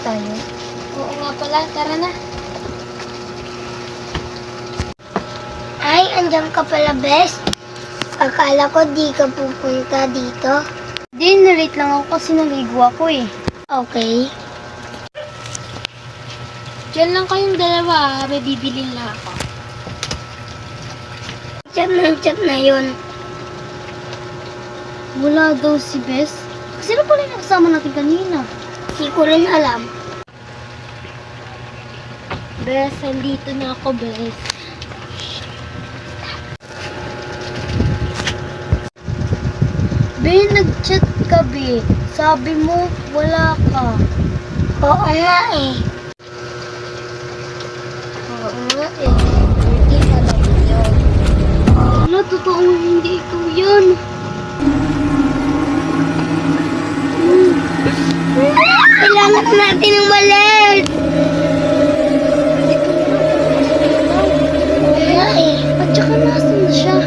tayo? Oo nga pala, tara na. Ay, andyan ka pala, Bes. Akala ko di ka pupunta dito. Di, na-late lang ako kasi naligo ako eh. Okay. Diyan lang kayong dalawa, may bibilin lang ako. Chat na yun. Wala daw si Bes. Sino pala yung nakasama natin kanina? Di ko rin alam. Bes, andito na ako, Bes. Be, nag-chat ka, Be. Sabi mo, wala ka. Oo nga eh. Hindi ka lang yun. Wala, totoo hindi ikaw yun. Kailangan natin ng balit. Oo nga eh. At saka nasan na siya?